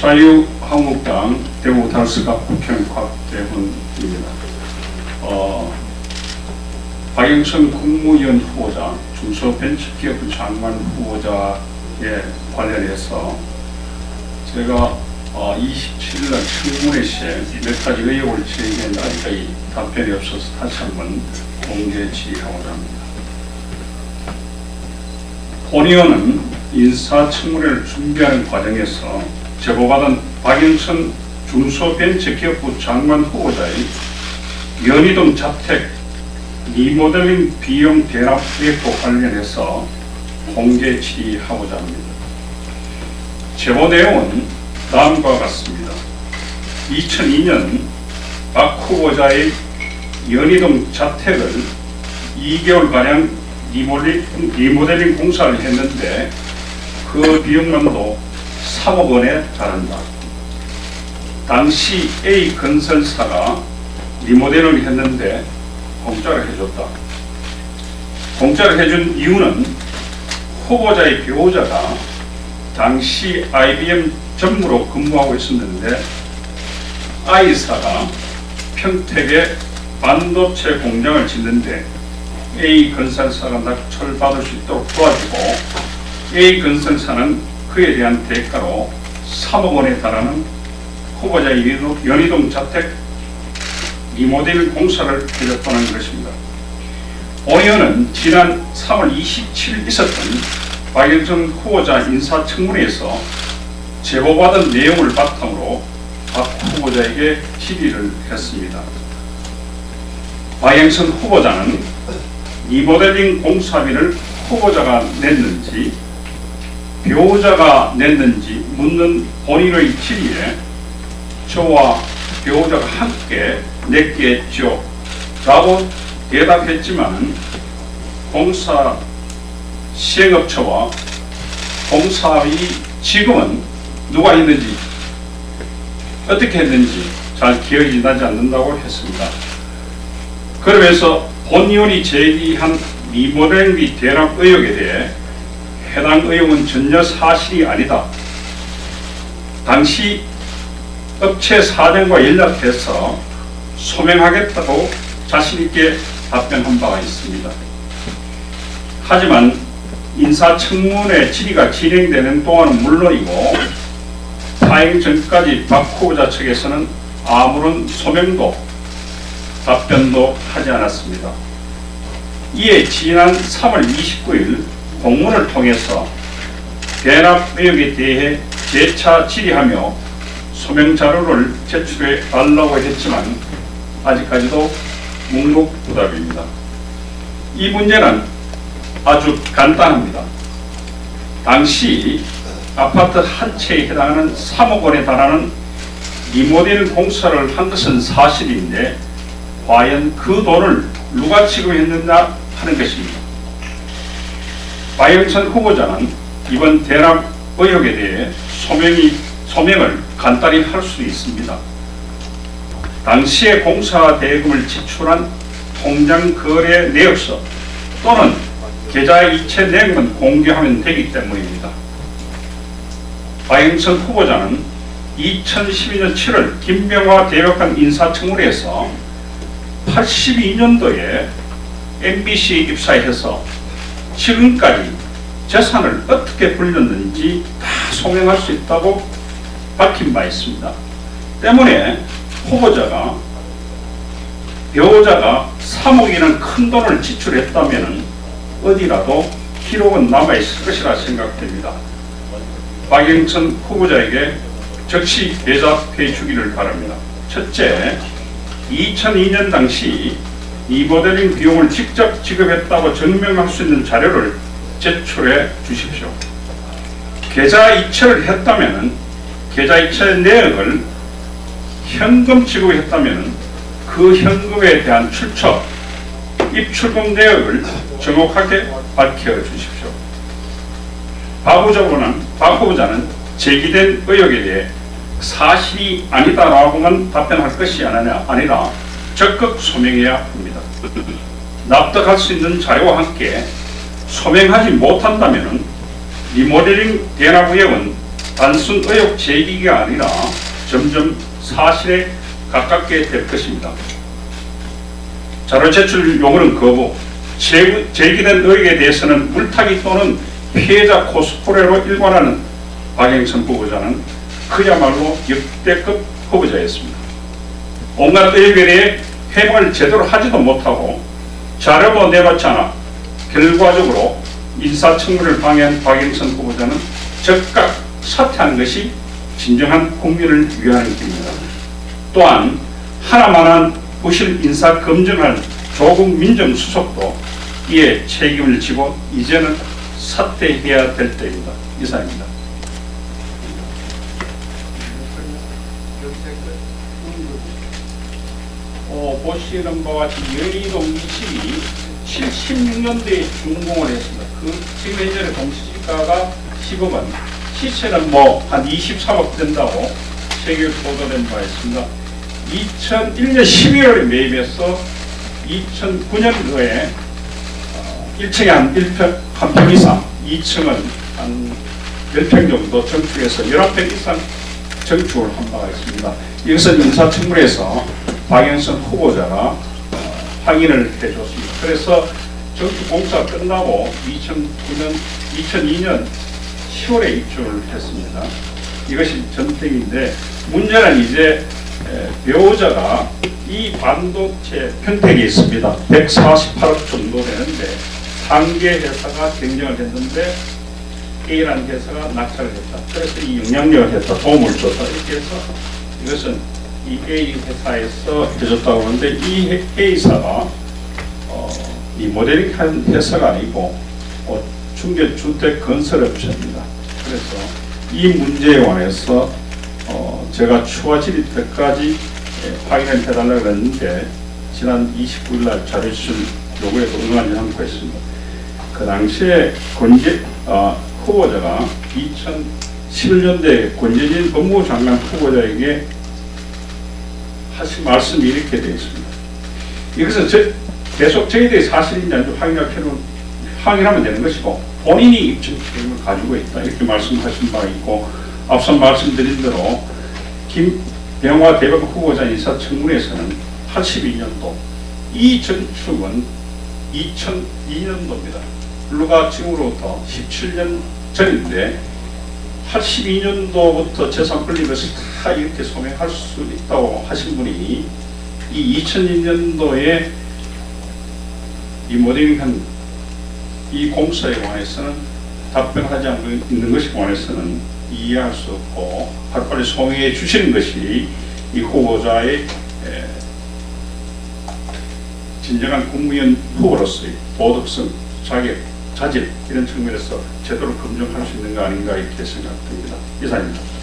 자유한국당 대구달서갑 국회의원 곽대훈입니다. 박영선 국무위원 후보자, 중소벤처기업 장관 후보자에 관련해서 제가 27일날 청문회 시에 몇 가지 의혹을 제기했는데 아직까지 답변이 없어서 다시 한번 공개 질의하고자 합니다. 본 의원은 인사청문회를 준비하는 과정에서 제보받은 박영선 중소벤처기업부 장관 후보자의 연희동 자택 리모델링 비용 대납 계획과 관련해서 공개 질의하고자 합니다. 제보 내용은 다음과 같습니다. 2002년 박 후보자의 연희동 자택을 2개월가량 리모델링 공사를 했는데 그 비용만도 3억 원에 달한다. 당시 A건설사가 리모델링을 했는데 공짜로 해줬다. 공짜로 해준 이유는 후보자의 배우자가 당시 IBM 전무로 근무하고 있었는데 I사가 평택에 반도체 공장을 짓는데 A건설사가 낙찰받을 수 있도록 도와주고 A건설사는 그에 대한 대가로 3억 원에 달하는 후보자의 연희동 자택 리모델링 공사를 해줬다는 것입니다. 오 의원은 지난 3월 27일 있었던 박영선 후보자 인사청문회에서 제보받은 내용을 바탕으로 박 후보자에게 질의를 했습니다. 박영선 후보자는 리모델링 공사비를 후보자가 냈는지 배우자가 냈는지 묻는 본인의 질의에 저와 배우자가 함께 냈겠죠 라고 대답했지만 공사 시행업체와 공사의 지금은 누가 했는지 어떻게 했는지 잘 기억이 나지 않는다고 했습니다. 그러면서 본 의원이 제기한 리모델링비 대납 의혹에 대해 해당 의혹은 전혀 사실이 아니다. 당시 업체 사장과 연락해서 소명하겠다고 자신있게 답변한 바가 있습니다. 하지만 인사청문회 질의가 진행되는 동안은 물론이고 파행 전까지 박 후보자 측에서는 아무런 소명도 답변도 하지 않았습니다. 이에 지난 3월 29일 공문을 통해서 대납 의혹에 대해 재차 질의하며 소명 자료를 제출해 달라고 했지만 아직까지도 묵묵부답입니다. 이 문제는 아주 간단합니다. 당시 아파트 한 채에 해당하는 3억 원에 달하는 리모델링 공사를 한 것은 사실인데 과연 그 돈을 누가 지급했느냐 하는 것입니다. 박영선 후보자는 이번 대납 의혹에 대해 소명을 간단히 할 수 있습니다. 당시에 공사 대금을 지출한 통장 거래 내역서 또는 계좌 이체 내역만 공개하면 되기 때문입니다. 박영선 후보자는 2012년 7월 김병화 대법관 인사청문회에서 82년도에 MBC에 입사해서 지금까지 재산을 어떻게 불렸는지 다 소명할 수 있다고 밝힌 바 있습니다. 때문에 후보자가 배우자가 3억이라는 큰 돈을 지출했다면 어디라도 기록은 남아있을 것이라 생각됩니다. 박영선 후보자에게 즉시 대답해 주기를 바랍니다. 첫째, 2002년 당시 리모델링 비용을 직접 지급했다고 증명할 수 있는 자료를 제출해 주십시오. 계좌 이체를 했다면 계좌 이체 내역을 현금 지급했다면 그 현금에 대한 출처, 입출금 내역을 정확하게 밝혀주십시오. 박 후보자는 제기된 의혹에 대해 사실이 아니다라고만 답변할 것이 아니라 적극 소명해야 합니다. 납득할 수 있는 자료와 함께 소명하지 못한다면 리모델링 대납 의혹은 단순 의혹 제기가 아니라 점점 사실에 가깝게 될 것입니다. 자료 제출 요구는 거부, 제기된 의혹에 대해서는 물타기 또는 피해자 코스프레로 일관하는 박영선 후보자는 그야말로 역대급 후보자였습니다. 온갖 의혹에 대해 해명을 제대로 하지도 못하고 자료도 내놓지 않아 결과적으로 인사청문회를 방해한 박영선 후보자는 즉각 사퇴한 것이 진정한 국민을 위하는 길입니다. 또한 하나만한 부실 인사 검증할 조국 민정수석도 이에 책임을 지고 이제는 사퇴해야 될 때입니다. 이상입니다. 보시는 바와 같이 여의도 22 76년대에 준공을 했습니다. 그 지금 현재 동시지가가 10억원, 시세는 한 23억 된다고 세계 보도된 바 있습니다. 2001년 12월에 매입해서 2009년도에 1층에 한 평 이상, 2층은 한 10평 정도 정축해서 11평 이상 정축을 한 바가 있습니다. 이것은 인사청문회에서 박영선 후보자가 확인을 해줬습니다. 그래서 정축 공사가 끝나고 2002년 10월에 입주를 했습니다. 이것이 전택인데 문제는 이제 배우자가 이 반도체 평택에 있습니다. 148억 정도 되는데 상계 회사가 경쟁을 했는데 A라는 회사가 낙찰을 했다. 그래서 이 영향력을 했다. 도움을 줬다. 이렇게 해서 이것은 이 A 회사에서 해줬다고 하는데 이 A사가 이 모델링한 회사가 아니고 중개주택건설업체입니다. 그래서 이 문제에 관해서 제가 추가 질의 때까지 확인을 해달라고 했는데 지난 29일 날 자료실 요구에도 응하지 않고 있습니다. 그 당시에 후보자가 2011년대 권재진 법무부 장관 후보자에게 하신 말씀이 이렇게 되어 있습니다. 이것은 계속 저희들이 사실인지 아닌지 확인하면 되는 것이고 본인이 입증 책임을 가지고 있다 이렇게 말씀하신 바가 있고 앞서 말씀드린 대로 김병화 대법 후보자 인사청문회에서는 82년도 이 전축은 2002년도입니다. 불과 지금으로부터 17년 전인데 82년도부터 재산 권리 것을 다 이렇게 소명할 수 있다고 하신 분이 이 2002년도에 이 모델링한 이 공사에 관해서는 답변하지 않고 있는 것에 관해서는 이해할 수 없고 하루빨리 소명해 주시는 것이 이 후보자의 진정한 국무위원 후보로서의 도덕성, 자격, 자질 이런 측면에서 제대로 검증할 수 있는 거 아닌가 이렇게 생각됩니다. 이상입니다.